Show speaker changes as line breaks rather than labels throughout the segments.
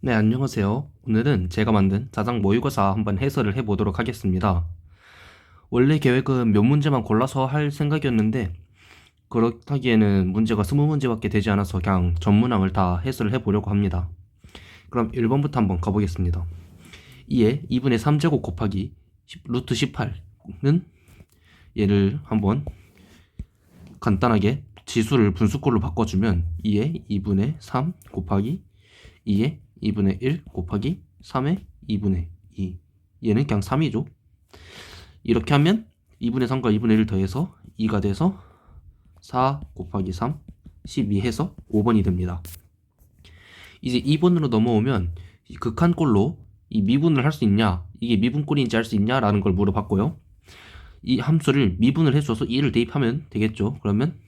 네, 안녕하세요. 오늘은 제가 만든 자장 모의고사 한번 해설을 해보도록 하겠습니다. 원래 계획은 몇 문제만 골라서 할 생각이었는데 그렇다기에는 문제가 20문제밖에 되지 않아서 그냥 전문항을 다 해설을 해보려고 합니다. 그럼 1번부터 한번 가보겠습니다. 2에 2분의 3제곱 곱하기 루트 18은 얘를 한번 간단하게 지수를 분수꼴로 바꿔주면 2에 2분의 3 곱하기 2에 2분의 1 곱하기 3의 2분의 2. 얘는 그냥 3이죠. 이렇게 하면 2분의 3과 2분의 1 더해서 2가 돼서 4 곱하기 3, 12 해서 5번이 됩니다. 이제 2번으로 넘어오면 이 극한꼴로 이 미분을 할 수 있냐, 이게 미분꼴인지 알 수 있냐 라는 걸 물어봤고요. 이 함수를 미분을 해줘서 2를 대입하면 되겠죠. 그러면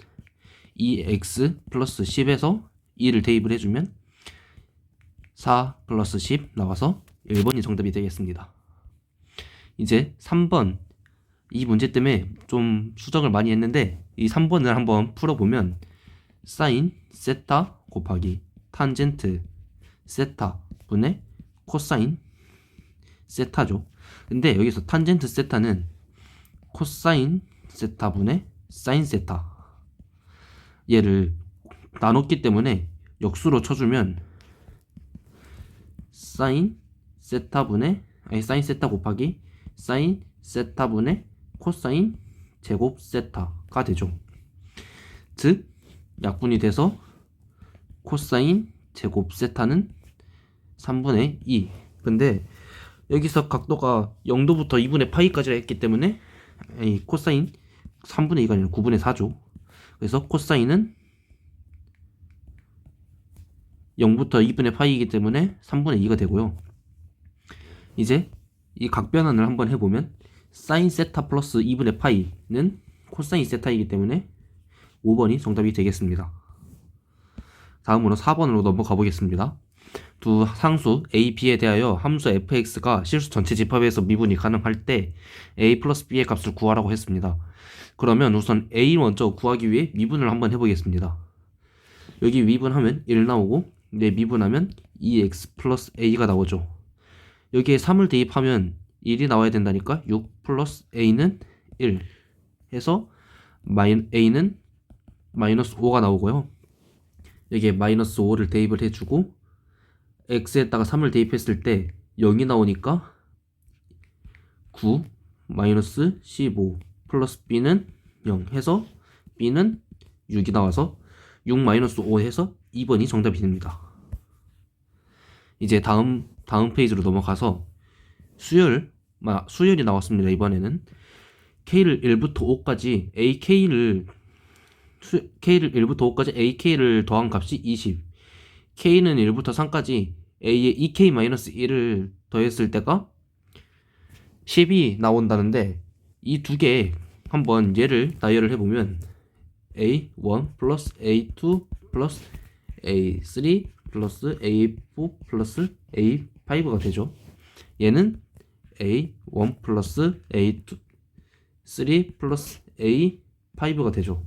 2x 플러스 10에서 2를 대입을 해주면 4 플러스 10 나와서 1번이 정답이 되겠습니다. 이제 3번, 이 문제 때문에 좀 수정을 많이 했는데 이 3번을 한번 풀어보면 사인 세타 곱하기 탄젠트 세타 분의 코사인 세타죠. 근데 여기서 탄젠트 세타는 코사인 세타 분의 사인 세타, 얘를 나눴기 때문에 역수로 쳐주면 사인 세타분의 사인 세타 곱하기 사인 세타분의 코사인 제곱 세타가 되죠. 즉 약분이 돼서 코사인 제곱 세타는 3분의 2. 근데 여기서 각도가 0도부터 2분의 파이까지 했기 때문에 이 코사인 3분의 2가 아니라 9분의 4죠. 그래서 코사인은 0부터 2분의 파이이기 때문에 3분의 2가 되고요. 이제 이 각변환을 한번 해보면 사인 세타 플러스 2분의 파이는 코사인 세타이기 때문에 5번이 정답이 되겠습니다. 다음으로 4번으로 넘어가 보겠습니다. 두 상수 a, b에 대하여 함수 fx가 실수 전체 집합에서 미분이 가능할 때 a 플러스 b의 값을 구하라고 했습니다. 그러면 우선 a 먼저 구하기 위해 미분을 한번 해보겠습니다. 여기 미분하면 1 나오고, 네, 미분하면 2x 플러스 a가 나오죠. 여기에 3을 대입하면 1이 나와야 된다니까 6 플러스 a는 1 해서 a는 마이너스 5가 나오고요. 여기에 마이너스 5를 대입을 해주고 x에다가 3을 대입했을 때 0이 나오니까 9 마이너스 15 플러스 b는 0 해서 b는 6이 나와서 6 마이너스 5 해서 2번이 정답이 됩니다. 이제 다음 페이지로 넘어가서 수열이 나왔습니다. 이번에는 k를 1부터 5까지 k를 1부터 5까지 ak를 더한 값이 20, k는 1부터 3까지 a의 2k-1을 더했을 때가 10이 나온다는데 이 두 개 한번 얘를 나열을 해보면 a1 플러스 a2 플러스 a3 플러스 a4 플러스 a5가 되죠. 얘는 a1 플러스 a2 3 플러스 a5가 되죠.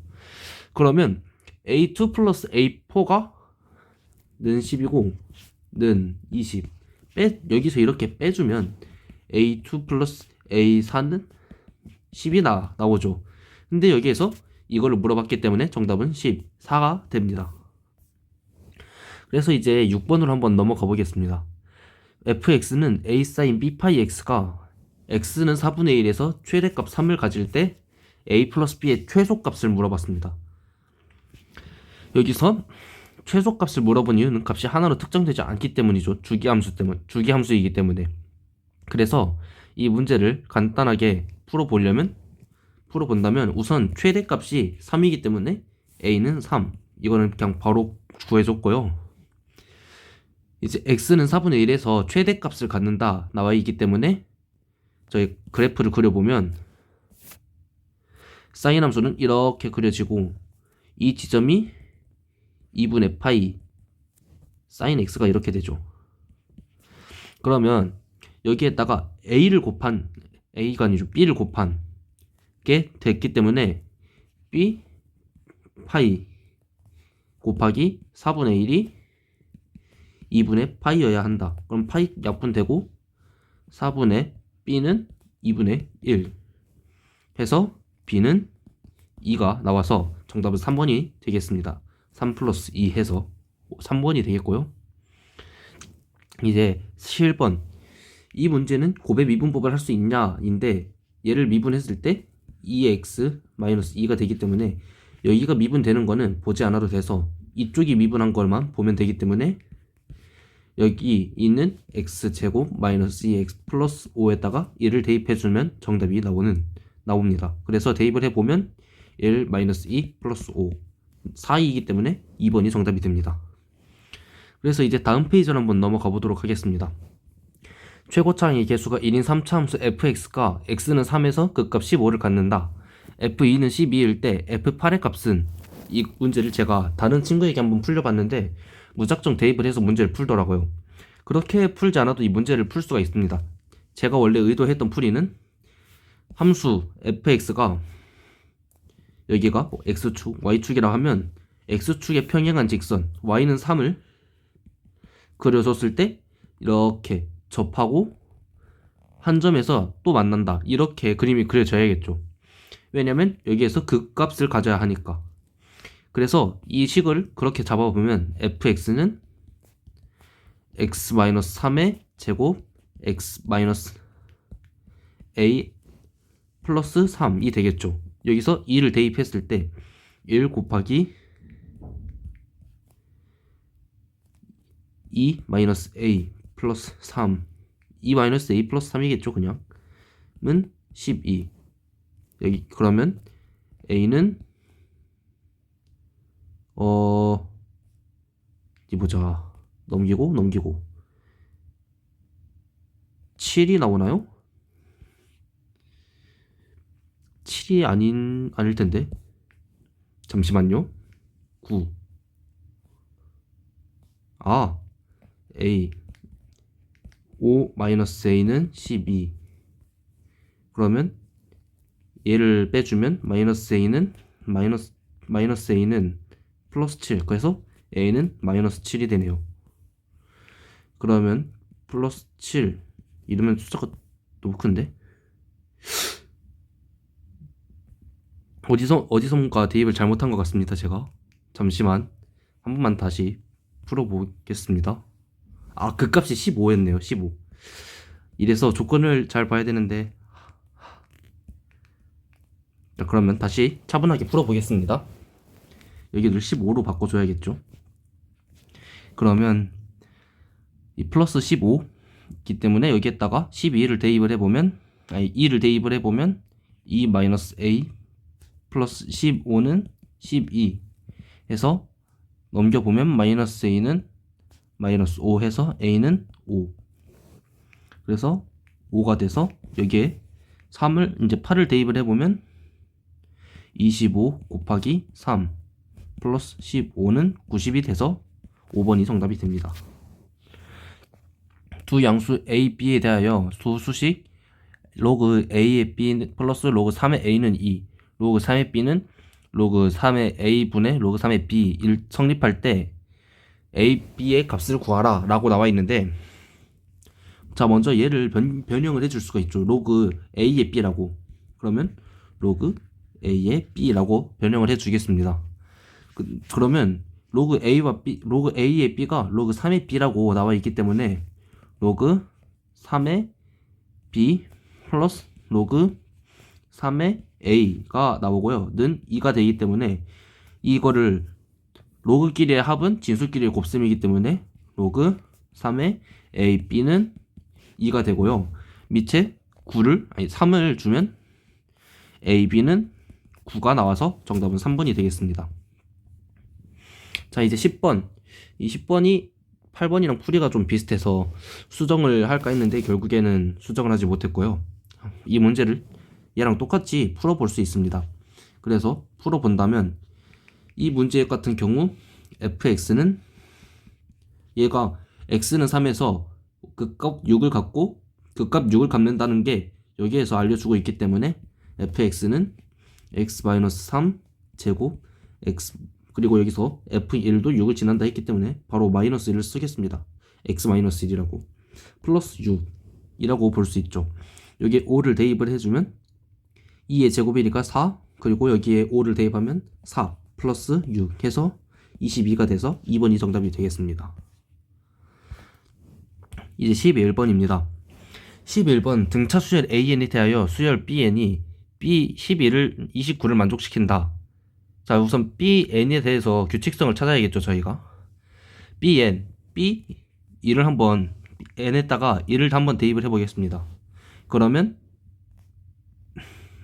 그러면 a2 플러스 a4가 는 10이고 는 20, 여기서 이렇게 빼주면 a2 플러스 a4는 10이 나오죠. 근데 여기에서 이거를 물어봤기 때문에 정답은 14가 됩니다. 그래서 이제 6번으로 한번 넘어가 보겠습니다. fx는 a sin b 파이 x가 x는 4분의 1에서 최대값 3을 가질 때 a 플러스 b의 최소값을 물어봤습니다. 여기서 최소값을 물어본 이유는 값이 하나로 특정되지 않기 때문이죠. 주기함수이기 때문에. 그래서 이 문제를 간단하게 풀어본다면 우선 최대값이 3이기 때문에 a는 3, 이거는 그냥 바로 구해줬고요. 이제 x는 4분의 1에서 최대값을 갖는다 나와 있기 때문에 저희 그래프를 그려보면 사인 함수는 이렇게 그려지고 이 지점이 2분의 파이 사인 x가 이렇게 되죠. 그러면 여기에다가 a가 아니죠, b를 곱한 게 됐기 때문에 b 파이 곱하기 4분의 1이 2분의 파이여야 한다. 그럼 파이 약분되고 4분의 b는 2분의 1 해서 b는 2가 나와서 정답은 3번이 되겠습니다. 3 플러스 2 해서 3번이 되겠고요. 이제 7번. 이 문제는 곱의 미분법을 할 수 있냐인데 얘를 미분했을 때 2x-2가 되기 때문에 여기가 미분되는 거는 보지 않아도 돼서 이쪽이 미분한 것만 보면 되기 때문에 여기 있는 x제곱 마이너스 2x 플러스 5에다가 1을 대입해주면 정답이 나옵니다. 그래서 대입을 해보면 1 마이너스 2 플러스 5 4이기 때문에 2번이 정답이 됩니다. 그래서 이제 다음 페이지로 한번 넘어가 보도록 하겠습니다. 최고차항의 개수가 1인 3차함수 fx가 x는 3에서 극값 15를 갖는다. f2는 12일 때 f8의 값은, 이 문제를 제가 다른 친구에게 한번 풀려봤는데 무작정 대입을 해서 문제를 풀더라고요. 그렇게 풀지 않아도 이 문제를 풀 수가 있습니다. 제가 원래 의도했던 풀이는 함수 fx가 여기가 x축, y축이라 하면 x축에 평행한 직선 y는 3을 그려줬을 때 이렇게 접하고 한 점에서 또 만난다, 이렇게 그림이 그려져야겠죠. 왜냐면 여기에서 극값을 가져야 하니까. 그래서 이 식을 그렇게 잡아보면 fx는 x-3의 제곱 x-a 플러스 3이 되겠죠. 여기서 2를 대입했을 때 1 곱하기 2 마이너스 a 플러스 3, 2 마이너스 a 플러스 3이겠죠 그냥. 은 12. 여기 그러면 a는 어디 보자. 넘기고 7이 나오나요? 7이 아닐 텐데. 잠시만요. 9. a 5 마이너스 a는 12. 그러면 얘를 빼주면 마이너스 a는 플러스 7. 그래서 a는 마이너스 7이 되네요. 그러면 플러스 7 이러면 숫자가 너무 큰데? 어디선가 대입을 잘못한 것 같습니다. 제가 잠시만 한 번만 다시 풀어보겠습니다. 극값이 15였네요. 15. 이래서 조건을 잘 봐야 되는데. 자, 그러면 다시 차분하게 풀어보겠습니다. 여기를 15로 바꿔줘야겠죠. 그러면 이 플러스 15이기 때문에 여기에다가 12를 대입을 해보면 2를 대입을 해보면 2 마이너스 a 플러스 15는 12 해서 넘겨보면 마이너스 a는 마이너스 5 해서 a는 5. 그래서 5가 돼서 여기에 3을 이제 8을 대입을 해보면 25 곱하기 3 플러스 15는 90이 돼서 5번이 정답이 됩니다. 두 양수 a, b에 대하여 두 수식 로그 a의 b 플러스 로그 3의 a는 2, 로그 3의 b는 로그 3의 a분의 로그 3의 b 성립할 때 a, b의 값을 구하라 라고 나와 있는데, 자 먼저 얘를 변형을 해줄 수가 있죠. 로그 a의 b라고. 그러면 로그 a의 b라고 변형을 해주겠습니다. 그러면 로그 a의 b가 로그 3의 b라고 나와 있기 때문에 로그 3의 b 플러스 로그 3의 a가 나오고요. 는 2가 되기 때문에 이거를 로그끼리의 합은 진수끼리의 곱셈이기 때문에 로그 3의 a, b는 2가 되고요. 밑에 3을 주면 a, b는 9가 나와서 정답은 3번이 되겠습니다. 자, 이제 10번. 이 10번이 8번이랑 풀이가 좀 비슷해서 수정을 할까 했는데 결국에는 수정을 하지 못했고요. 이 문제를 얘랑 똑같이 풀어볼 수 있습니다. 그래서 풀어본다면 이 문제 같은 경우 fx는 얘가 x는 3에서 극값 6을 갖고 극값 6을 갚는다는 게 여기에서 알려주고 있기 때문에 fx는 x-3 제곱 x, 그리고 여기서 f1도 6을 지난다 했기 때문에 바로 마이너스 1을 쓰겠습니다. x-1이라고 플러스 6이라고 볼 수 있죠. 여기에 5를 대입을 해주면 2의 제곱이니까 4, 그리고 여기에 5를 대입하면 4 플러스 6 해서 22가 돼서 2번이 정답이 되겠습니다. 이제 11번입니다. 11번 등차 수열 AN에 대하여 수열 BN이 B11을 29를 만족시킨다. 자, 우선 BN에 대해서 규칙성을 찾아야겠죠, 저희가. BN, B1을 한번 N에다가 1을 한번 대입을 해보겠습니다. 그러면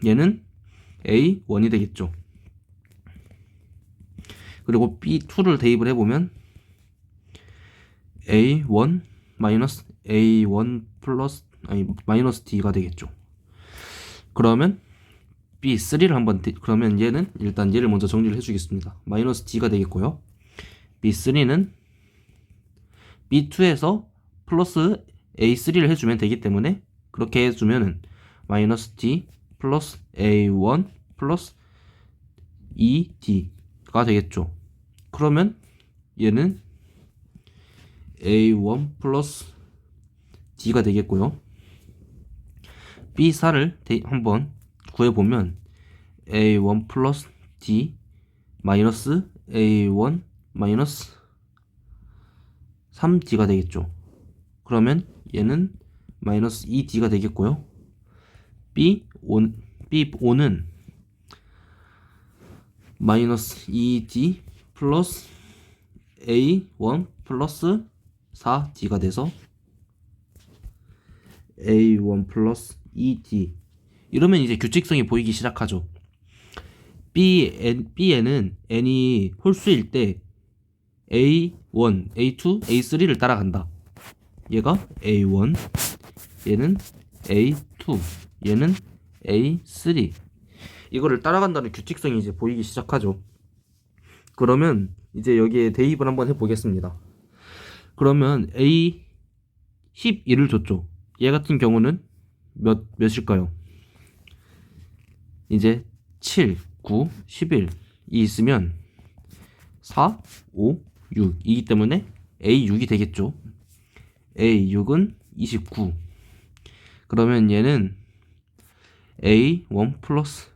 얘는 A1이 되겠죠. 그리고 B2를 대입을 해보면 A1 마이너스 A1 플러스 마이너스 D가 되겠죠. 그러면 B3를 한번 그러면 얘는 일단 얘를 먼저 정리를 해주겠습니다. 마이너스 D가 되겠고요. B3는 B2에서 플러스 A3를 해주면 되기 때문에 그렇게 해주면은 마이너스 D 플러스 A1 플러스 2D가 되겠죠. 그러면 얘는 A1 플러스 D가 되겠고요. B4를 한번 구해보면 A1 플러스 D 마이너스 A1 마이너스 3D가 되겠죠. 그러면 얘는 마이너스 2D가 되겠고요. B5는 마이너스 2D 플러스 A1 플러스 4D가 돼서 A1 플러스 2D. 이러면 이제 규칙성이 보이기 시작하죠. Bn은 n이 홀수일 때 A1, A2, A3를 따라간다. 얘가 A1, 얘는 A2, 얘는 A3. 이거를 따라간다는 규칙성이 이제 보이기 시작하죠. 그러면 이제 여기에 대입을 한번 해보겠습니다. 그러면 A11을 줬죠. 얘 같은 경우는 몇일까요? 이제 7, 9, 11이 있으면 4, 5, 6이기 때문에 A6이 되겠죠. A6은 29. 그러면 얘는 A1 플러스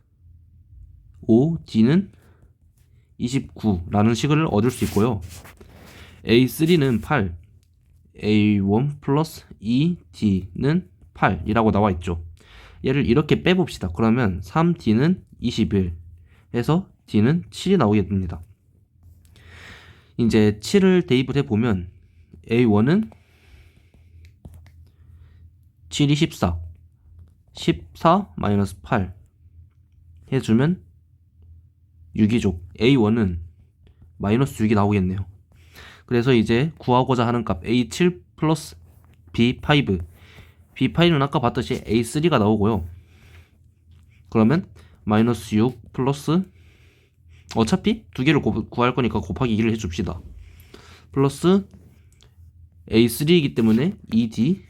5D는 29라는 식을 얻을 수 있고요. A3는 8, A1 플러스 2D는 8이라고 나와 있죠. 얘를 이렇게 빼봅시다. 그러면 3D는 21 해서 D는 7이 나오게 됩니다. 이제 7을 대입을 해보면 A1은 7이 14, 14 마이너스 8 해주면 6이죠. A1은 마이너스 6이 나오겠네요. 그래서 이제 구하고자 하는 값 A7 플러스 B5. B5는 아까 봤듯이 A3가 나오고요. 그러면 마이너스 6 플러스 어차피 두 개를 구할 거니까 곱하기 2를 해줍시다. 플러스 A3이기 때문에 2D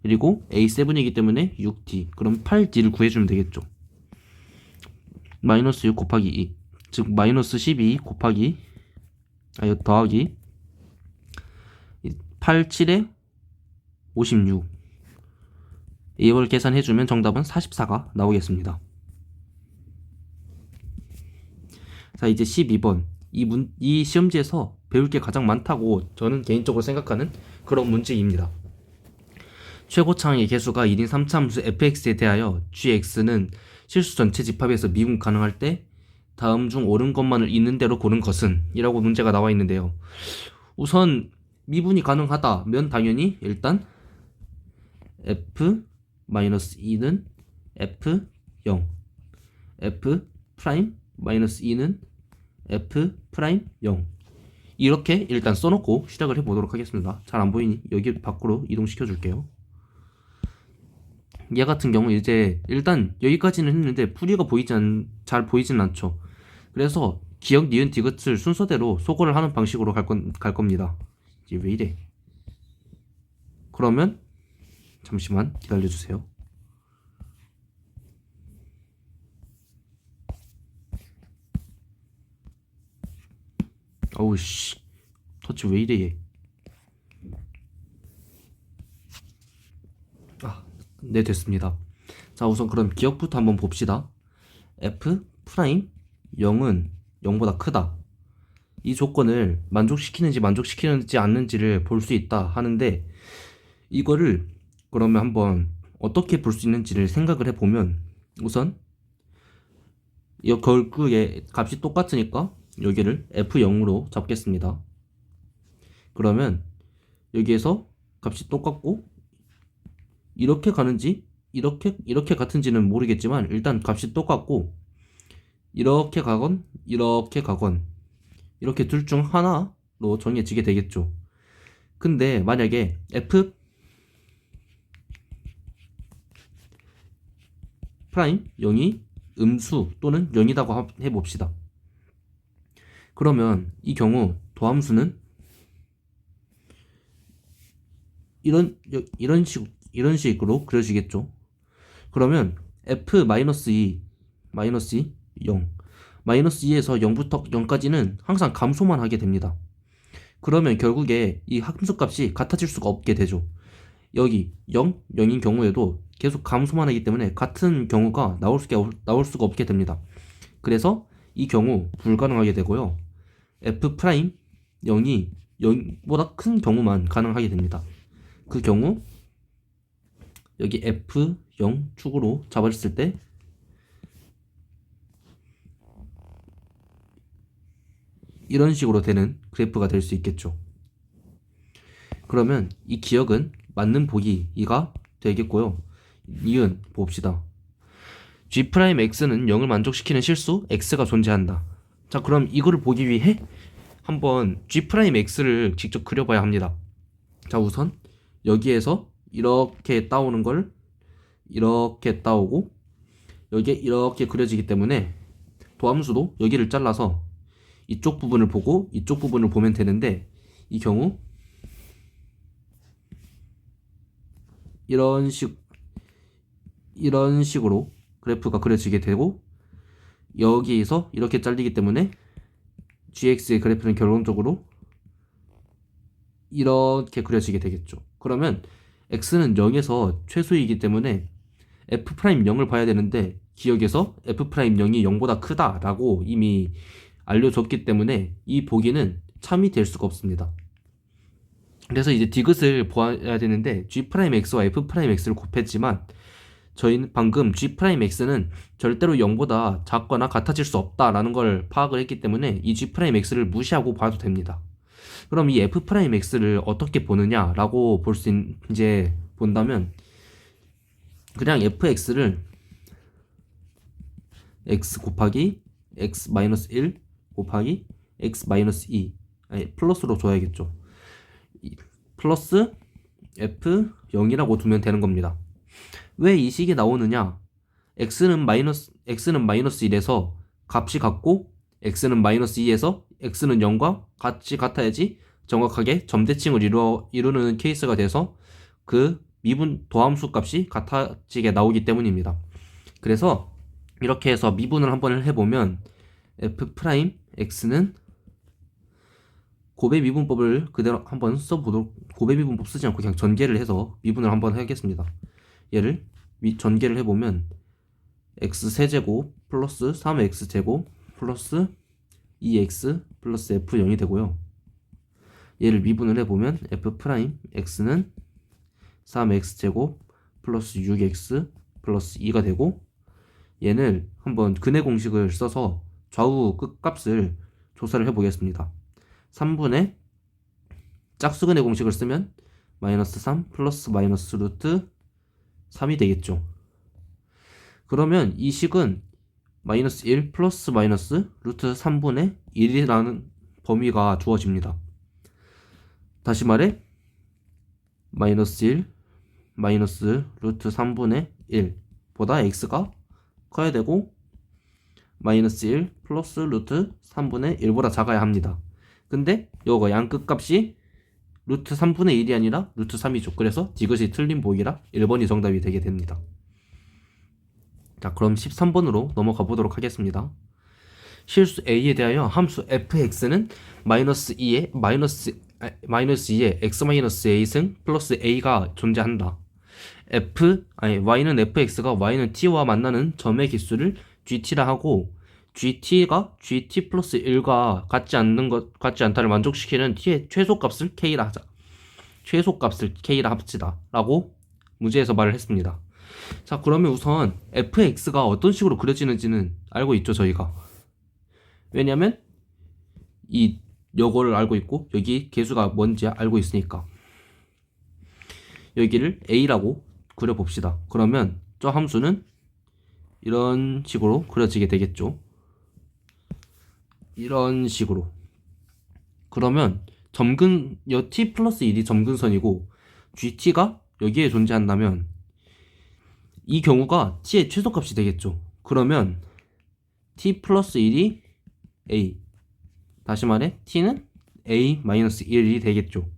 그리고 A7이기 때문에 6D. 그럼 8D를 구해주면 되겠죠. 마이너스 6 곱하기 2. 즉 마이너스 12 곱하기 더하기 8, 7에 56. 이걸 계산해주면 정답은 44가 나오겠습니다. 자, 이제 12번. 이 시험지에서 배울 게 가장 많다고 저는 개인적으로 생각하는 그런 문제입니다. 최고차항의 개수가 1인 3차함수 fx에 대하여 gx는 실수 전체 집합에서 미분 가능할 때 다음 중 옳은 것만을 있는 대로 고른 것은 이라고 문제가 나와 있는데요. 우선 미분이 가능하다면 당연히 일단 f-2는 f0, f'-2는 f'0 이렇게 일단 써놓고 시작을 해보도록 하겠습니다. 잘 안보이니 여기 밖으로 이동시켜 줄게요. 얘 같은 경우 이제 일단 여기까지는 했는데 풀이가 잘 보이진 않죠. 그래서 기억, 니은, 디귿을 순서대로 소거를 하는 방식으로 갈 겁니다. 이게 왜 이래? 그러면 잠시만 기다려주세요. 어우 씨, 터치 왜 이래 얘. 네, 됐습니다. 자, 우선 그럼 기억부터 한번 봅시다. f 프라임 0은 0보다 크다. 이 조건을 만족시키는지 않는지를 볼 수 있다 하는데, 이거를 그러면 한번 어떻게 볼 수 있는지를 생각을 해보면, 우선 이 결국에 값이 똑같으니까 여기를 f0으로 잡겠습니다. 그러면 여기에서 값이 똑같고, 이렇게 가는지 이렇게 같은지는 모르겠지만 일단 값이 똑같고, 이렇게 가건 이렇게 둘 중 하나로 정해지게 되겠죠. 근데 만약에 f 프라임 0이 음수 또는 0이라고 해봅시다. 그러면 이 경우 도함수는 이런 식으로 그려지겠죠. 그러면 f-2 0 -2에서 0부터 0까지는 항상 감소만 하게 됩니다. 그러면 결국에 이 함수값이 같아질 수가 없게 되죠. 여기 0, 0인 경우에도 계속 감소만 하기 때문에 같은 경우가 나올 수가 없게 됩니다. 그래서 이 경우 불가능하게 되고요. f'0이 0보다 큰 경우만 가능하게 됩니다. 그 경우 여기 f0 축으로 잡았을 때 이런 식으로 되는 그래프가 될 수 있겠죠. 그러면 이 기억은 맞는 보기 2가 되겠고요. 이은 봅시다. G'X는 0을 만족시키는 실수 X가 존재한다. 자, 그럼 이거를 보기 위해 한번 G'X를 직접 그려봐야 합니다. 자, 우선 여기에서 이렇게 따오는 걸 이렇게 따오고, 여기에 이렇게 그려지기 때문에 도함수도 여기를 잘라서 이쪽 부분을 보고 이쪽 부분을 보면 되는데, 이 경우 이런 식으로 그래프가 그려지게 되고, 여기에서 이렇게 잘리기 때문에 gx의 그래프는 결론적으로 이렇게 그려지게 되겠죠. 그러면 x는 0에서 최소이기 때문에 f'0을 봐야 되는데, 기억에서 f'0이 0보다 크다라고 이미 알려줬기 때문에 이 보기는 참이 될 수가 없습니다. 그래서 이제 디귿을 보아야 되는데, G'X와 F'X를 곱했지만 저희는 방금 G'X는 절대로 0보다 작거나 같아질 수 없다라는 걸 파악을 했기 때문에 이 G'X를 무시하고 봐도 됩니다. 그럼 이 F'X를 어떻게 보느냐라고 이제 본다면, 그냥 fx를 x 곱하기 x-1 곱하기 x-2, 아니 플러스로 줘야겠죠. 플러스 f0이라고 두면 되는 겁니다. 왜 이 식이 나오느냐? x는 마이너스 1에서 값이 같고, x는 마이너스 2에서 x는 0과 같이 같아야지 정확하게 점대칭을 이루는 케이스가 돼서 그 미분 도함수 값이 같아지게 나오기 때문입니다. 그래서 이렇게 해서 미분을 한번 해보면 f'x는 곱의 미분법을 그대로 한번 써보도록, 곱의 미분법 쓰지 않고 그냥 전개를 해서 미분을 한번 하겠습니다. 얘를 전개를 해보면 x세제곱 플러스 3x제곱 플러스 2x 플러스 f0이 되고요. 얘를 미분을 해보면 f'x는 3x제곱 플러스 6x 플러스 2가 되고, 얘는 한번 근의 공식을 써서 좌우 끝값을 조사를 해보겠습니다. 3분의 짝수근의 공식을 쓰면 마이너스 3 플러스 마이너스 루트 3이 되겠죠. 그러면 이 식은 마이너스 1 플러스 마이너스 루트 3분의 1이라는 범위가 주어집니다. 다시 말해 마이너스 1 마이너스 루트 3분의 1 보다 x가 커야 되고, 마이너스 1 플러스 루트 3분의 1보다 작아야 합니다. 근데 요거 양 끝값이 루트 3분의 1이 아니라 루트 3이죠. 그래서 디귿이 틀린 보기라 1번이 정답이 되게 됩니다. 자, 그럼 13번으로 넘어가 보도록 하겠습니다. 실수 a에 대하여 함수 fx는 마이너스 2에 x-a승 플러스 a가 존재한다. y는 fx가 y는 t와 만나는 점의 개수를 gt라 하고 gt가 gt 플러스 1과 같지 않다를 만족시키는 t의 최소값을 k라 하자. 최소값을 k라 합치다 라고 문제에서 말을 했습니다. 자, 그러면 우선 fx가 어떤 식으로 그려지는지는 알고 있죠, 저희가. 왜냐면 요거를 알고 있고 여기 개수가 뭔지 알고 있으니까. 여기를 a라고 그려봅시다. 그러면 저 함수는 이런 식으로 그려지게 되겠죠. 이런 식으로. 그러면 t 플러스 1이 점근선이고 gt가 여기에 존재한다면 이 경우가 t의 최소값이 되겠죠. 그러면 t 플러스 1이 a, 다시 말해 t는 a-1이 되겠죠.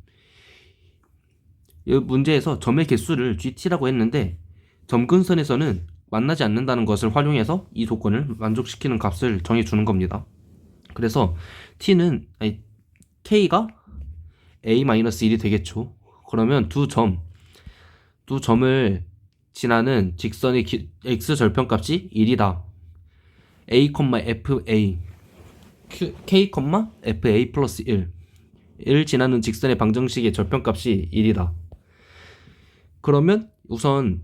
이 문제에서 점의 개수를 gt라고 했는데 점근선에서는 만나지 않는다는 것을 활용해서 이 조건을 만족시키는 값을 정해주는 겁니다. 그래서 k가 a-1이 되겠죠. 그러면 두 점을 지나는 직선의 x 절편값이 1이다. a, fa k, fa 플러스 1 지나는 직선의 방정식의 절편값이 1이다. 그러면 우선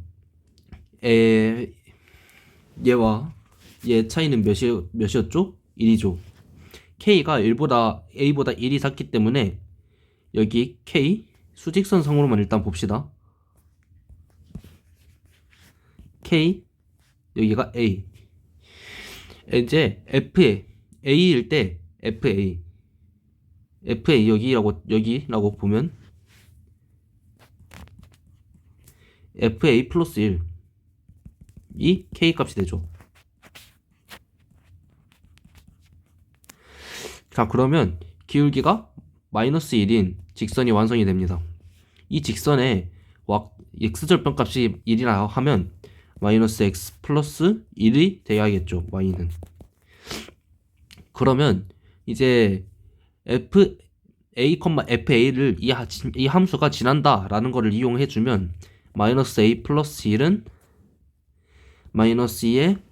얘와 얘 차이는 몇이었죠? 1이죠. k가 a보다 1이 작기 때문에 여기 k 수직선상으로만 일단 봅시다. k 여기가 a. 이제 a일 때 fa 여기라고 보면 fa 플러스 1이 k 값이 되죠. 자, 그러면 기울기가 마이너스 1인 직선이 완성이 됩니다. 이 직선에 x절편 값이 1이라 하면 마이너스 x 플러스 1이 돼야겠죠. y는. 그러면 이제 fa를 이 함수가 지난다 라는 거를 이용해주면 마이너스 a 플러스 1은 마이너스 2의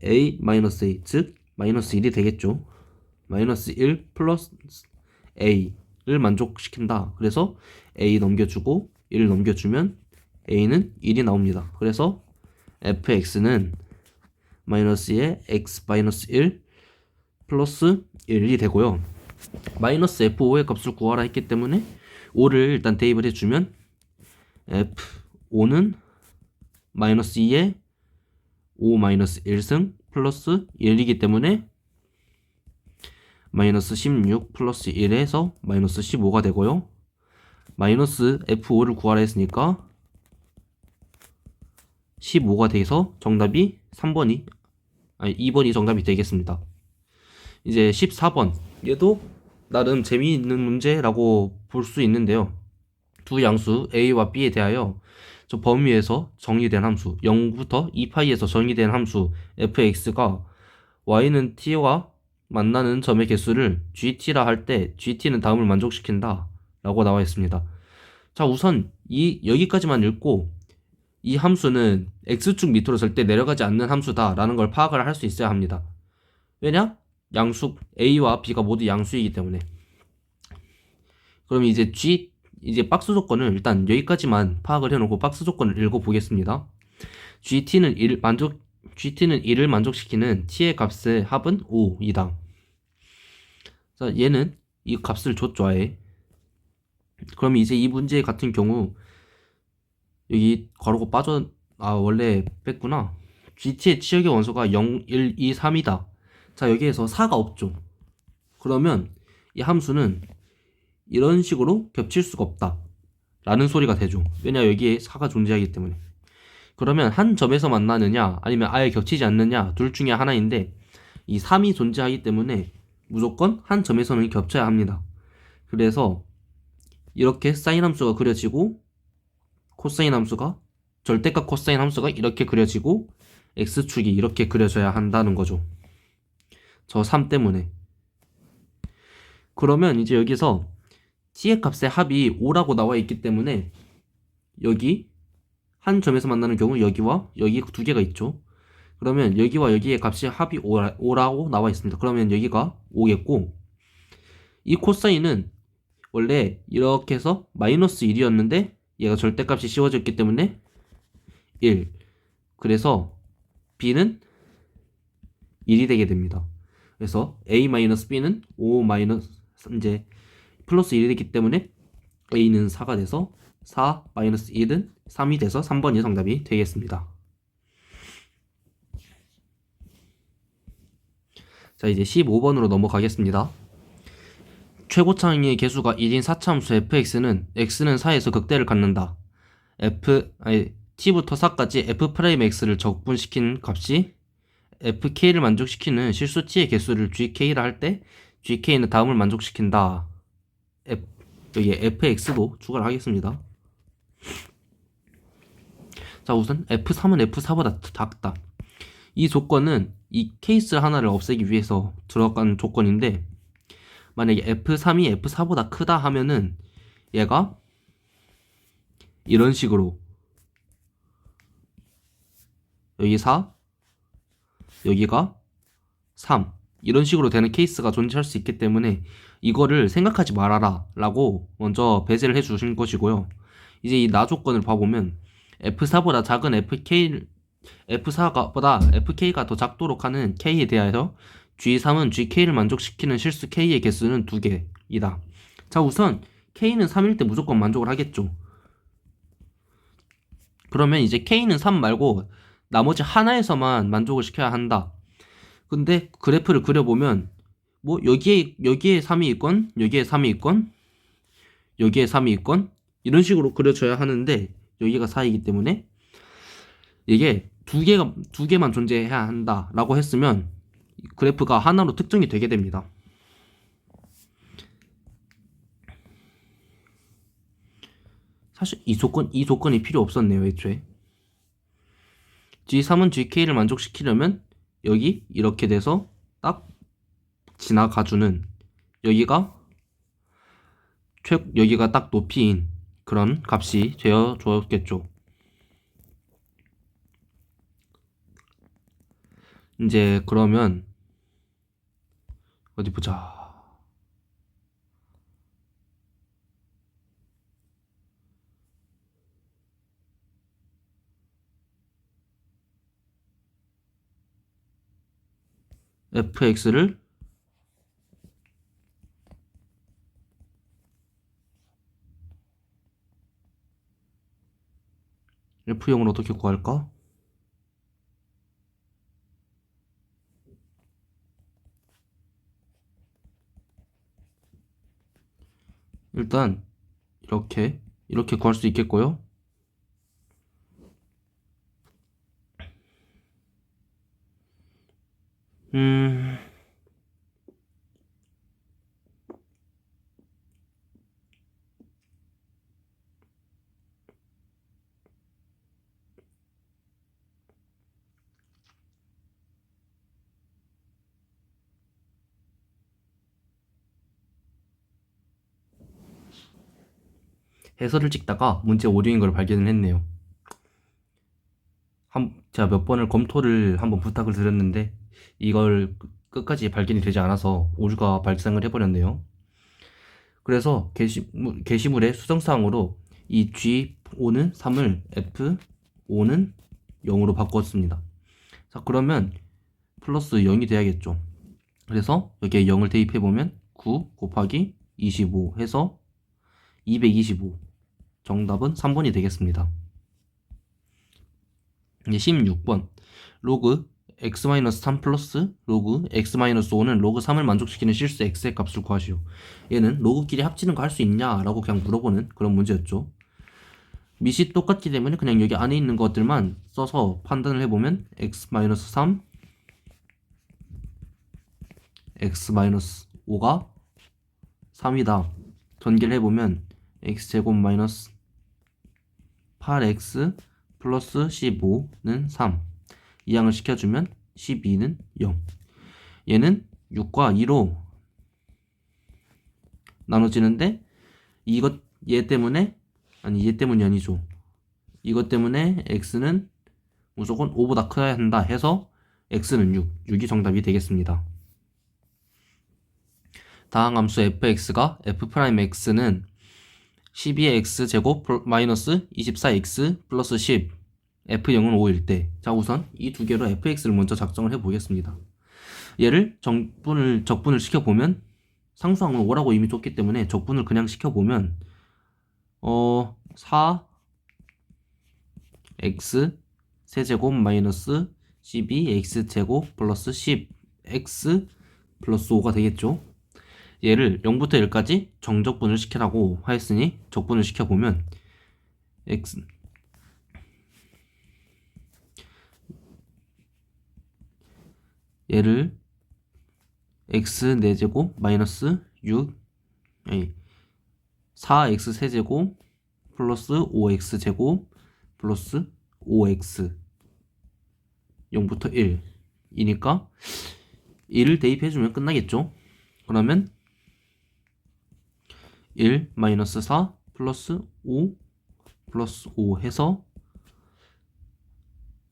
a 마이너스 a, 즉 마이너스 1이 되겠죠. 마이너스 1 플러스 a를 만족시킨다. 그래서 a 넘겨주고 1 넘겨주면 a는 1이 나옵니다. 그래서 fx는 마이너스 2의 x 마이너스 1 플러스 1이 되고요. 마이너스 f5의 값을 구하라 했기 때문에 5를 일단 대입을 해주면 f5는 마이너스 2의 5 마이너스 1승 플러스 1이기 때문에 마이너스 16 플러스 1에서 마이너스 15가 되고요. 마이너스 f5를 구하라 했으니까 15가 돼서 정답이 2번이 정답이 되겠습니다. 이제 14번. 얘도 나름 재미있는 문제라고 볼 수 있는데요. 두 양수 a와 b에 대하여 저 범위에서 정의된 함수 0부터 2파이에서 정의된 함수 fx가 y는 t와 만나는 점의 개수를 gt라 할 때 gt는 다음을 만족시킨다 라고 나와 있습니다. 자, 우선 여기까지만 읽고 이 함수는 x축 밑으로 절대 내려가지 않는 함수다 라는 걸 파악을 할 수 있어야 합니다. 왜냐? 양수 a와 b가 모두 양수이기 때문에. 그럼 이제 박스 조건을 일단 여기까지만 파악을 해놓고 박스 조건을 읽어보겠습니다. gt는 1을 만족시키는 t의 값의 합은 5이다. 자, 얘는 이 값을 줬죠, 아예. 그럼 이제 이 문제 같은 경우 여기 괄호가 원래 뺐구나. gt의 치역의 원소가 0, 1, 2, 3이다. 자, 여기에서 4가 없죠. 그러면 이 함수는 이런 식으로 겹칠 수가 없다 라는 소리가 되죠. 왜냐, 여기에 4가 존재하기 때문에. 그러면 한 점에서 만나느냐 아니면 아예 겹치지 않느냐 둘 중에 하나인데 이 3이 존재하기 때문에 무조건 한 점에서는 겹쳐야 합니다. 그래서 이렇게 사인 함수가 그려지고 코사인 함수가 절대값 코사인 함수가 이렇게 그려지고 x축이 이렇게 그려져야 한다는 거죠. 저 3 때문에. 그러면 이제 여기서 t의 값의 합이 5라고 나와 있기 때문에 여기 한 점에서 만나는 경우 여기와 여기 두 개가 있죠. 그러면 여기와 여기의 값이 합이 5라고 나와 있습니다. 그러면 여기가 5겠고, 이 코사인은 원래 이렇게 해서 마이너스 1이었는데 얘가 절대값이 씌워졌기 때문에 1. 그래서 b는 1이 되게 됩니다. 그래서 a-b는 5 마이너스 이제 플러스 1이 되기 때문에 a는 4가 돼서 4 마이너스 1은 3이 돼서 3번이 정답이 되겠습니다. 자, 이제 15번으로 넘어가겠습니다. 최고차의 개수가 1인 4차함수 fx는 x는 4에서 극대를 갖는다. t부터 4까지 f'x를 적분시킨 값이 fk를 만족시키는 실수 t의 개수를 gk라 할 때 gk는 다음을 만족시킨다. 여기에 fx도 추가를 하겠습니다. 자, 우선 f3은 f4보다 작다. 이 조건은 이 케이스 하나를 없애기 위해서 들어간 조건인데, 만약에 f3이 f4보다 크다 하면은 얘가 이런 식으로 여기 4, 여기가 3 이런 식으로 되는 케이스가 존재할 수 있기 때문에 이거를 생각하지 말아라 라고 먼저 배제를 해 주신 것이고요. 이제 이 나 조건을 봐보면 f4보다 작은 f4보다 fk가 더 작도록 하는 k에 대하여 g3은 gk를 만족시키는 실수 k의 개수는 2개이다. 자, 우선 k는 3일 때 무조건 만족을 하겠죠. 그러면 이제 k는 3 말고 나머지 하나에서만 만족을 시켜야 한다. 근데 그래프를 그려보면 뭐 여기에 3이 있건 여기에 3이 있건 여기에 3이 있건 이런 식으로 그려줘야 하는데 여기가 4이기 때문에 이게 두 개만 존재해야 한다라고 했으면 그래프가 하나로 특정이 되게 됩니다. 사실 이 조건이 필요 없었네요, 애초에. G3은 GK를 만족시키려면 여기 이렇게 돼서 딱 지나가주는 여기가 딱 높이인 그런 값이 되어 주었겠죠. 이제 그러면 어디 보자. fx를 f형으로 어떻게 구할까? 일단 이렇게 구할 수 있겠고요. 해설을 찍다가 문제 오류인 걸 발견을 했네요. 제가 몇 번을 검토를 한번 부탁을 드렸는데 이걸 끝까지 발견이 되지 않아서 오류가 발생을 해버렸네요. 그래서 게시물의 수정사항으로 이 G5는 3을 F5는 0으로 바꿨습니다. 자, 그러면 플러스 0이 돼야겠죠. 그래서 여기에 0을 대입해보면 9 곱하기 25 해서 225. 정답은 3번이 되겠습니다. 이제 16번 로그 x-3 플러스 로그 x-5는 로그 3을 만족시키는 실수 x의 값을 구하시오. 얘는 로그끼리 합치는 거 할 수 있냐 라고 그냥 물어보는 그런 문제였죠. 밑이 똑같기 때문에 그냥 여기 안에 있는 것들만 써서 판단을 해보면 x-3 x-5가 3이다. 전개를 해보면 x제곱 마이너스 8x 플러스 15는 3. 이항을 시켜주면 12는 0. 얘는 6과 2로 나눠지는데 얘 때문이 아니죠. 이것 때문에 x는 무조건 5보다 커야 한다 해서 x는 6이 정답이 되겠습니다. 다음 함수 fx가 f'x는 12의 x제곱 마이너스 24x 플러스 10 f0은 5일 때, 자 우선 이 두 개로 fx를 먼저 작성을 해 보겠습니다. 얘를 적분을 시켜보면 상수항은 5라고 이미 줬기 때문에 적분을 그냥 시켜보면 4x 세제곱 마이너스 12x제곱 플러스 10x 플러스 5가 되겠죠. 얘를 0부터 1까지 정적분을 시키라고 하였으니 적분을 시켜보면 x 얘를 x 4제곱 마이너스 4x 세제곱 플러스 5x제곱 플러스 5x 0부터 1 이니까 1을 대입해주면 끝나겠죠. 그러면 1 마이너스 4 플러스 5 플러스 5 해서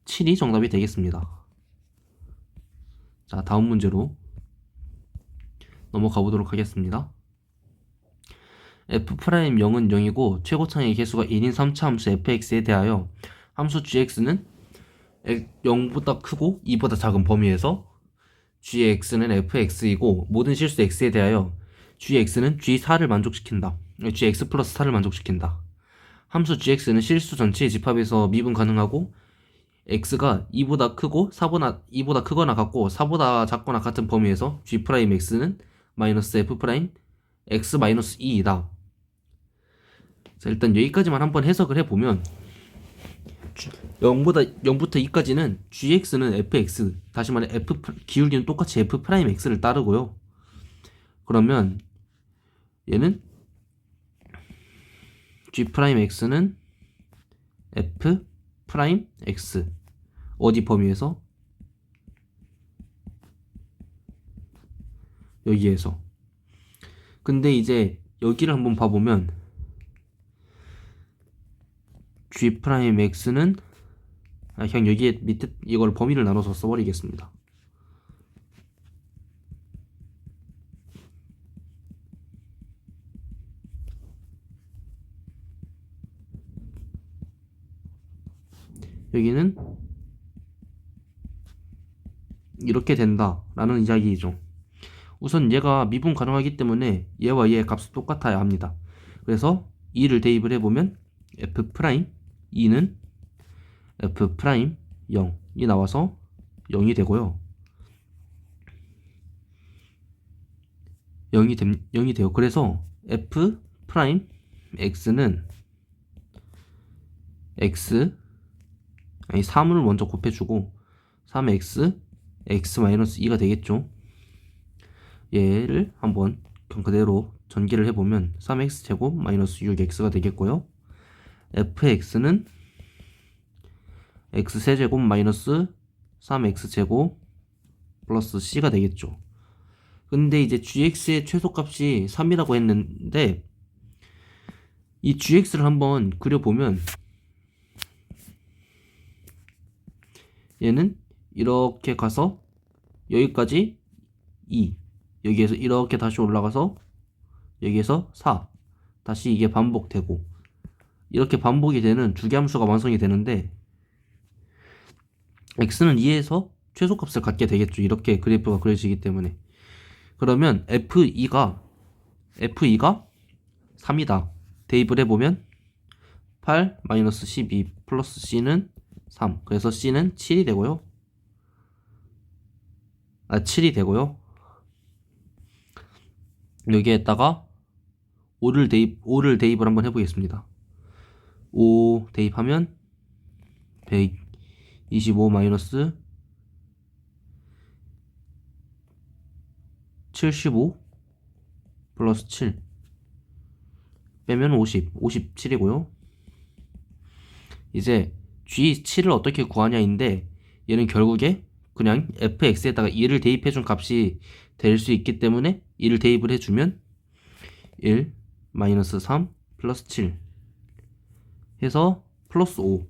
7이 정답이 되겠습니다. 자, 다음 문제로 넘어가 보도록 하겠습니다. f'0은 0이고 최고차의 개수가 1인 3차 함수 fx에 대하여 함수 gx는 0보다 크고 2보다 작은 범위에서 gx는 fx이고 모든 실수 x에 대하여 gx는 g4를 만족시킨다. gx 플러스 4를 만족시킨다. 함수 gx는 실수 전체의 집합에서 미분 가능하고 x가 2보다 크고 2보다 크거나 같고 4보다 작거나 같은 범위에서 g'x는 마이너스 f' x 마이너스 2이다. 자, 일단 여기까지만 한번 해석을 해보면 0부터 2까지는 gx는 fx, 다시 말해 기울기는 똑같이 f'x를 따르고요. 그러면 얘는 g'x는 f'x 어디 범위에서? 여기에서. 근데 이제 여기를 한번 봐보면 g'x는 그냥 여기에 밑에 이걸 범위를 나눠서 써버리겠습니다. 여기는 이렇게 된다 라는 이야기이죠. 우선 얘가 미분 가능하기 때문에 얘와 얘의 값이 똑같아야 합니다. 그래서 2를 대입을 해보면 f'2는 f'0이 나와서 0이 되고요. 0이 돼요. 그래서 f'x는 3을 먼저 곱해주고 3x x-2가 되겠죠. 얘를 한번 그대로 전개를 해보면 3x제곱 마이너스 6x가 되겠고요. fx는 x세제곱 마이너스 3x제곱 플러스 c가 되겠죠. 근데 이제 gx의 최소값이 3이라고 했는데 이 gx를 한번 그려보면 얘는 이렇게 가서 여기까지 2, 여기에서 이렇게 다시 올라가서 여기에서 4, 다시 이게 반복되고 이렇게 반복이 되는 두 개 함수가 완성이 되는데 x는 2에서 최소값을 갖게 되겠죠. 이렇게 그래프가 그려지기 때문에. 그러면 f2가 3이다. 대입을 해보면 8-12 플러스 c는 3. 그래서 c는 7이 되고요. 7이 되고요. 여기에다가 5를 대입을 한번 해보겠습니다. 5 대입하면 125 마이너스 75 플러스 7 빼면 57이고요. 이제 G7을 어떻게 구하냐인데 얘는 결국에 그냥 fx에다가 2를 대입해준 값이 될 수 있기 때문에 2를 대입을 해주면 1 마이너스 3 플러스 7 해서 플러스 5.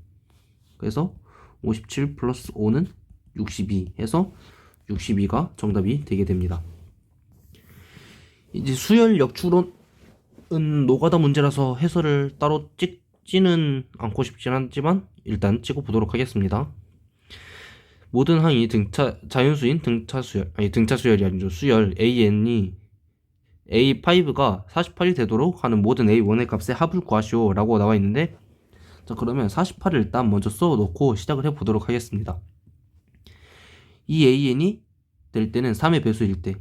그래서 57 플러스 5는 62 해서 62가 정답이 되게 됩니다. 이제 수열 역추론은 노가다 문제라서 해설을 따로 찍지는 않고 싶진 않지만 일단 찍어 보도록 하겠습니다. 모든 항이 자연수인 등차수열이 아니죠. 수열 AN이 A5가 48이 되도록 하는 모든 A1의 값의 합을 구하시오 라고 나와 있는데, 자 그러면 48을 일단 먼저 써 놓고 시작을 해 보도록 하겠습니다. 이 AN이 될 때는 3의 배수일 때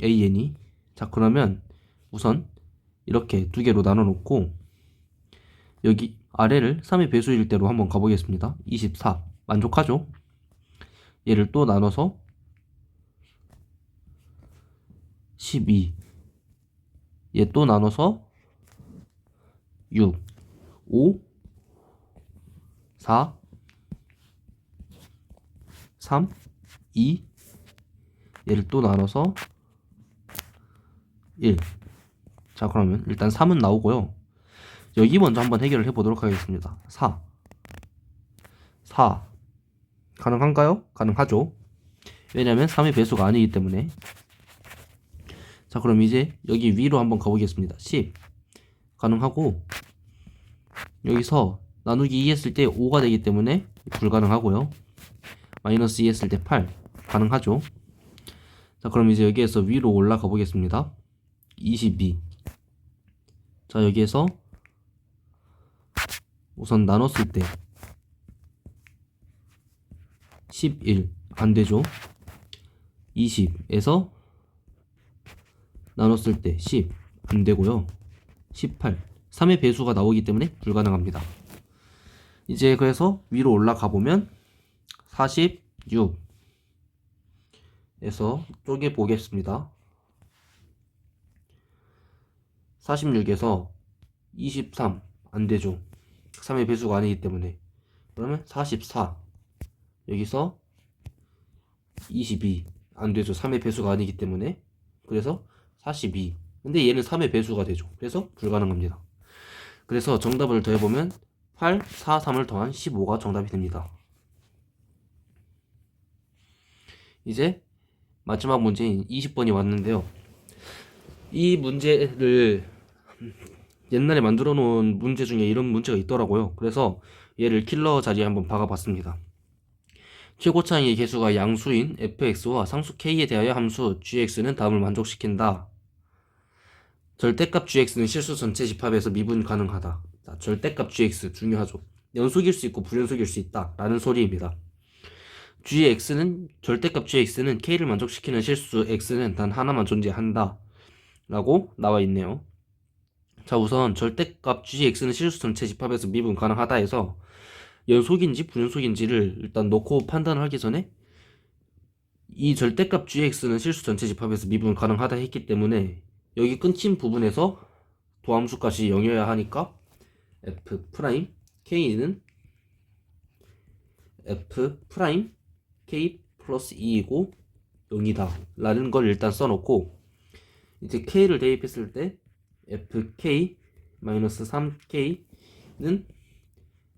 AN이, 자 그러면 우선 이렇게 두 개로 나눠 놓고 여기 아래를 3의 배수일 때로 한번 가보겠습니다. 24 만족하죠? 얘를 또 나눠서 12, 얘 또 나눠서 6, 5, 4, 3, 2, 얘를 또 나눠서 1. 자 그러면 일단 3은 나오고요. 여기 먼저 한번 해결을 해보도록 하겠습니다. 4 가능한가요? 가능하죠. 왜냐면 3의 배수가 아니기 때문에. 자 그럼 이제 여기 위로 한번 가보겠습니다. 10 가능하고, 여기서 나누기 2 했을 때 5가 되기 때문에 불가능하고요. 마이너스 2 했을 때 8 가능하죠. 자 그럼 이제 여기에서 위로 올라가 보겠습니다. 22. 자 여기에서 우선 나눴을 때 11 안되죠. 20에서 나눴을 때 10 안되고요. 18 3의 배수가 나오기 때문에 불가능합니다. 이제 그래서 위로 올라가 보면 46 에서 쪼개 보겠습니다. 46에서 23 안되죠. 3의 배수가 아니기 때문에. 그러면 44 여기서 22 안되죠. 3의 배수가 아니기 때문에. 그래서 42. 근데 얘는 3의 배수가 되죠. 그래서 불가능합니다. 그래서 정답을 더해보면 8, 4, 3을 더한 15가 정답이 됩니다. 이제 마지막 문제인 20번이 왔는데요. 이 문제를 옛날에 만들어 놓은 문제 중에 이런 문제가 있더라고요. 그래서 얘를 킬러 자리에 한번 박아봤습니다. 최고차항의 개수가 양수인 fx와 상수 k에 대하여 함수 gx는 다음을 만족시킨다. 절대값 gx는 실수 전체 집합에서 미분 가능하다. 자, 절대값 gx 중요하죠. 연속일 수 있고 불연속일 수 있다 라는 소리입니다. 절대값 gx는 k를 만족시키는 실수 x는 단 하나만 존재한다 라고 나와 있네요. 자 우선 절대값 gx는 실수 전체 집합에서 미분 가능하다 해서 연속인지 불연속인지를 일단 놓고 판단을 하기 전에 이 절대값 gx는 실수 전체 집합에서 미분 가능하다 했기 때문에 여기 끊긴 부분에서 도함수까지 0이어야 하니까 f 프라임 k는 f 프라임 k 플러스 2이고 0이다 라는 걸 일단 써놓고, 이제 k를 대입했을 때 fk 마이너스 3k는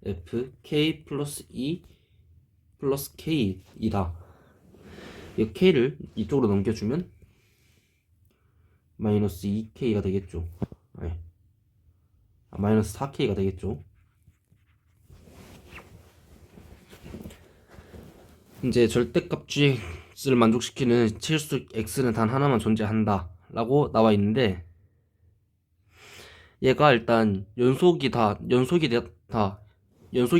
fk 플러스 2 플러스 k이다. 이 k를 이쪽으로 넘겨주면 마이너스 2k가 되겠죠. 마이너스 4k가 되겠죠. 이제 절대값 gx를 만족시키는 실수 x는 단 하나만 존재한다 라고 나와 있는데, 얘가 일단 연속이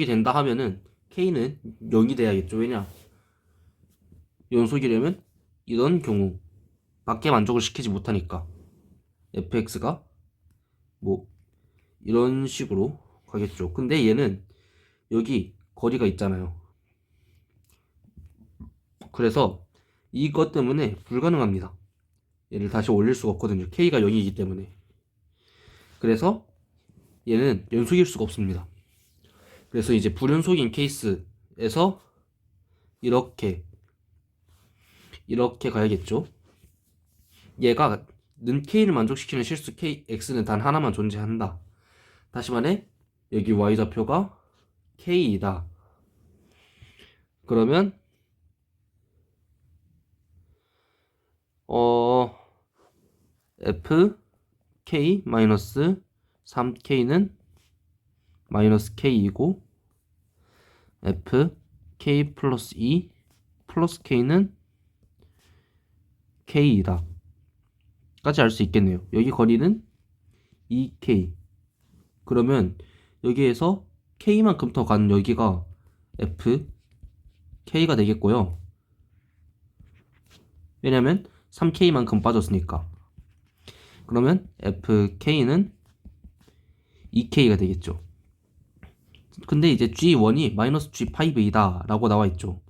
된다 하면은 k는 0이 돼야겠죠. 왜냐, 연속이려면 이런 경우 밖에 만족을 시키지 못하니까 fx가 뭐 이런 식으로 가겠죠. 근데 얘는 여기 거리가 있잖아요. 그래서 이것 때문에 불가능합니다. 얘를 다시 올릴 수가 없거든요. k가 0이기 때문에. 그래서 얘는 연속일 수가 없습니다. 그래서 이제 불연속인 케이스에서 이렇게 가야겠죠. 얘가 는 k를 만족시키는 실수 x는 단 하나만 존재한다. 다시 말해 여기 y좌표가 K이다. 그러면 F K 마이너스 3K는 마이너스 K이고 F K 플러스 2 플러스 K는 K이다 까지 알 수 있겠네요. 여기 거리는 2K. 그러면 여기에서 K만큼 더 간 여기가 F K가 되겠고요. 왜냐면 3K만큼 빠졌으니까. 그러면 FK는 2K가 되겠죠. 근데 이제 G1이 마이너스 G5이다 라고 나와있죠.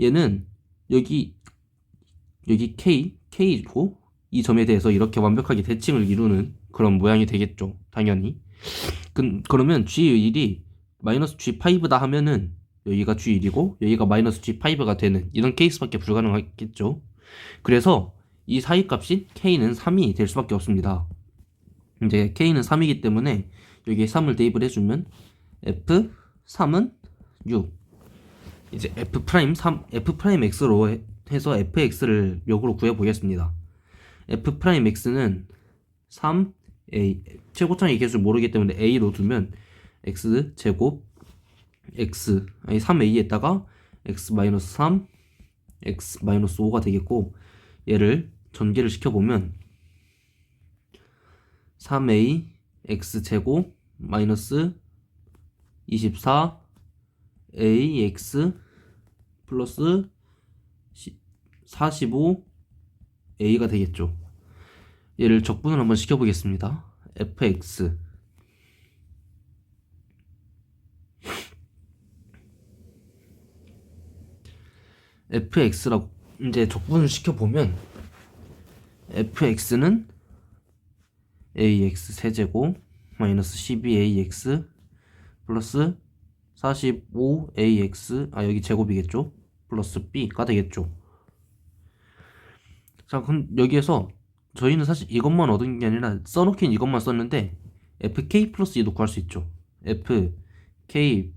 얘는 여기 K고 이 점에 대해서 이렇게 완벽하게 대칭을 이루는 그런 모양이 되겠죠. 당연히. 그러면 G1이 마이너스 G5다 하면은 여기가 G1이고 여기가 마이너스 G5가 되는 이런 케이스밖에 불가능하겠죠. 그래서 이 사이값인 K는 3이 될 수밖에 없습니다. 이제 K는 3이기 때문에 여기에 3을 대입을 해주면 F3은 6. 이제 F'X로 해서 Fx를 역으로 구해보겠습니다. F'X는 3A, 최고창의 개수를 모르기 때문에 A로 두면 X제곱 X, 아니 3A에다가 X-3, X-5가 되겠고, 얘를 전개를 시켜보면 3A X제곱 마이너스 24 AX 플러스 45 A가 되겠죠. 얘를 적분을 한번 시켜보겠습니다. fx fx라고 이제 적분을 시켜보면 fx는 ax 세제곱 마이너스 12ax 플러스 45ax 여기 제곱이겠죠. 플러스 b가 되겠죠. 자, 그럼 여기에서 저희는 사실 이것만 얻은 게 아니라 써놓긴 이것만 썼는데 fk 플러스 2도 구할 수 있죠. fk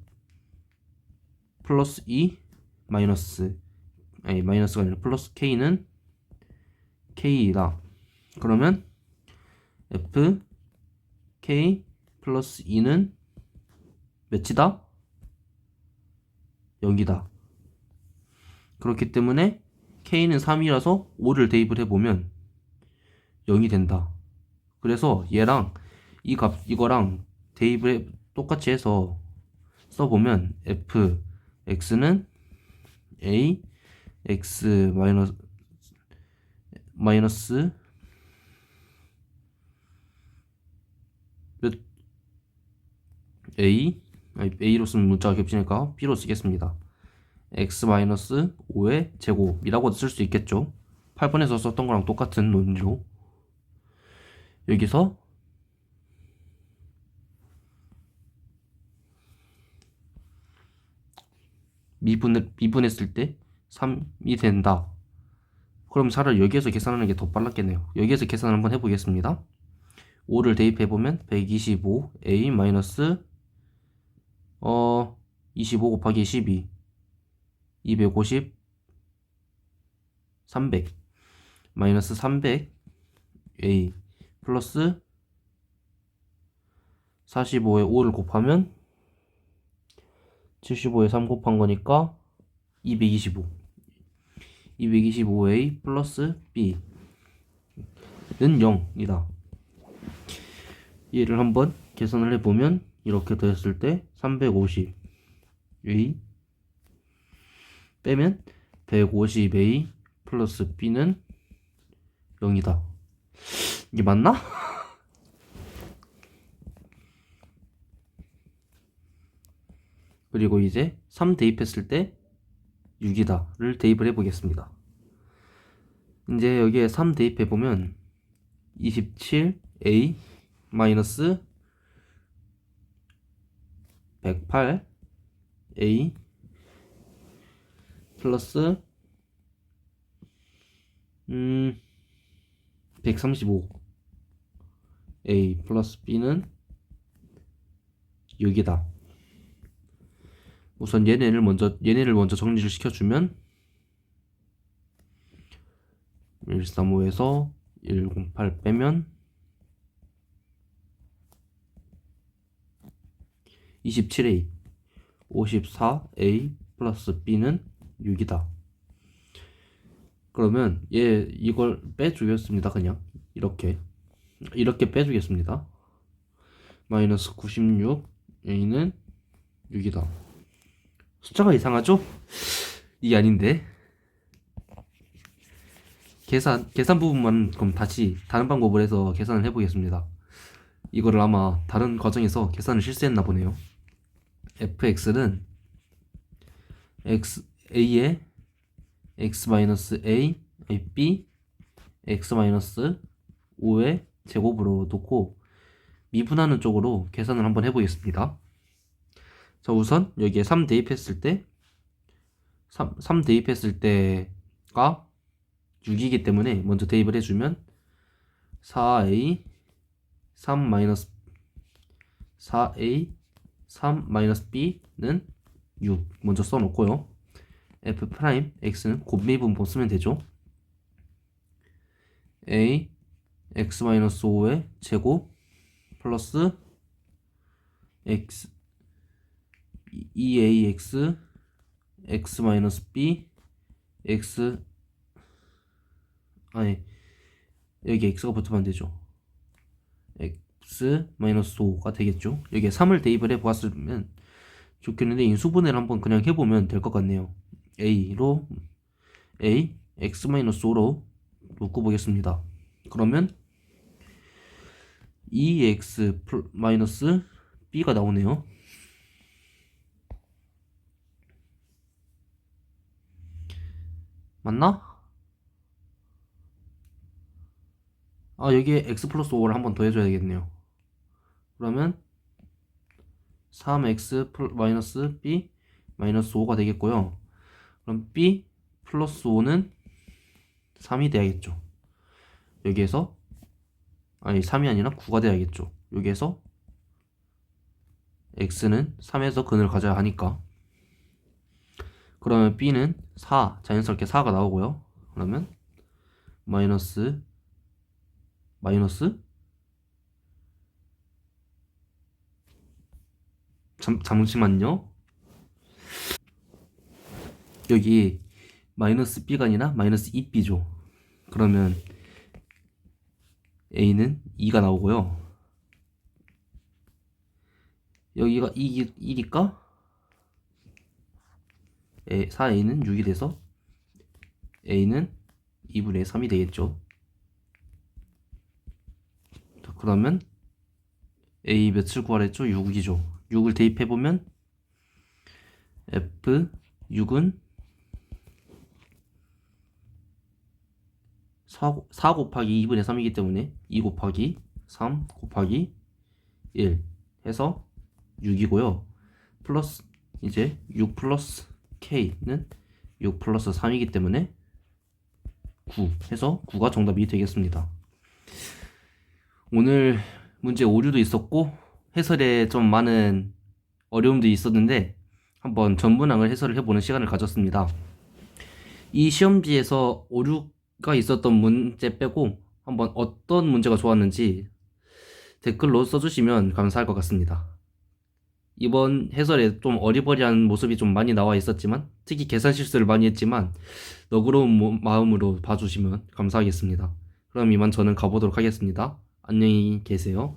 플러스 2 마이너스가 아니라 플러스 k는 k이다. 그러면 fk 플러스 2는 몇이다? 0이다. 그렇기 때문에 k는 3이라서 5를 대입을 해보면 0이 된다. 그래서 얘랑 이거랑 대입을 똑같이 해서 써보면 fx는 a x 마이너스 몇 a로 쓰면 문자가 겹치니까 b로 쓰겠습니다. x 마이너스 5의 제곱이라고 쓸 수 있겠죠. 8번에서 썼던 거랑 똑같은 논리로 여기서 미분했을 때 3이 된다. 그럼 차라리 여기에서 계산하는 게 더 빨랐겠네요. 여기에서 계산 한번 해보겠습니다. 5를 대입해보면 125a 마이너스 25 곱하기 12 250 300 마이너스 300a 플러스 45에 5를 곱하면 75에 3 곱한 거니까 225a 플러스 b는 0이다. 얘를 한번 계산을 해보면 이렇게 됐을 때 350a 빼면 150a 플러스 b는 0이다. 이게 맞나? 그리고 이제 3 대입했을 때 6이다를 대입을 해보겠습니다. 이제 여기에 3 대입해보면 27a 마이너스 108a 플러스 135a 플러스 b는 6이다. 우선 얘네를 먼저 정리를 시켜주면 135에서 108 빼면 27A, 54A 플러스 B는 6이다. 그러면 이걸 빼주겠습니다. 그냥 이렇게 빼주겠습니다. 마이너스 96A는 6이다. 숫자가 이상하죠? 이게 아닌데. 계산 부분만 그럼 다시 다른 방법을 해서 계산을 해보겠습니다. 이거를 아마 다른 과정에서 계산을 실수했나 보네요. fx는 a에 x-a, b, x-5의 제곱으로 놓고 미분하는 쪽으로 계산을 한번 해보겠습니다. 자, 우선 여기에 3 대입했을 때 3 대입했을 때가 6이기 때문에 먼저 대입을 해주면 4a 3 마이너스 4a 3 마이너스 b는 6 먼저 써놓고요. f 프라임 x는 곱미분법 쓰면 되죠. a x 마이너스 5의 제곱 플러스 x 2ax x 마이너스 b x 아니 여기 x가 붙으면 안 되죠. x 마이너스 5가 되겠죠. 여기에 3을 대입을 해 보았으면 좋겠는데 인수분해를 한번 그냥 해보면 될 것 같네요. a로 a x 마이너스 5로 묶어보겠습니다. 그러면 2x 마이너스 b가 나오네요. 맞나? 아, 여기에 x 플러스 5를 한번 더 해줘야 되겠네요. 그러면 3x 마이너스 b 마이너스 5가 되겠고요. 그럼 b 플러스 5는 3이 돼야겠죠. 여기에서 아니 3이 아니라 9가 돼야겠죠. 여기에서 x는 3에서 근을 가져야 하니까 그러면 b는 4 자연스럽게 4가 나오고요. 그러면 마이너스 잠시만요. 여기 마이너스 b가 아니라 마이너스 2b죠. 그러면 a는 2가 나오고요. 여기가 1이니까 4a는 6이 돼서 a는 2분의 3이 되겠죠. 자, 그러면 a 몇을 구하랬죠? 6이죠. 6을 대입해보면 f 6은 4 곱하기 2분의 3이기 때문에 2 곱하기 3 곱하기 1 해서 6이고요. 플러스 이제 6 플러스 k는 6 플러스 3이기 때문에 9 해서 9가 정답이 되겠습니다. 오늘 문제 오류도 있었고 해설에 좀 많은 어려움도 있었는데 한번 전문항을 해설을 해보는 시간을 가졌습니다. 이 시험지에서 오류가 있었던 문제 빼고 한번 어떤 문제가 좋았는지 댓글로 써주시면 감사할 것 같습니다. 이번 해설에 좀 어리버리한 모습이 좀 많이 나와 있었지만 특히 계산 실수를 많이 했지만 너그러운 마음으로 봐주시면 감사하겠습니다. 그럼 이만 저는 가보도록 하겠습니다. 안녕히 계세요.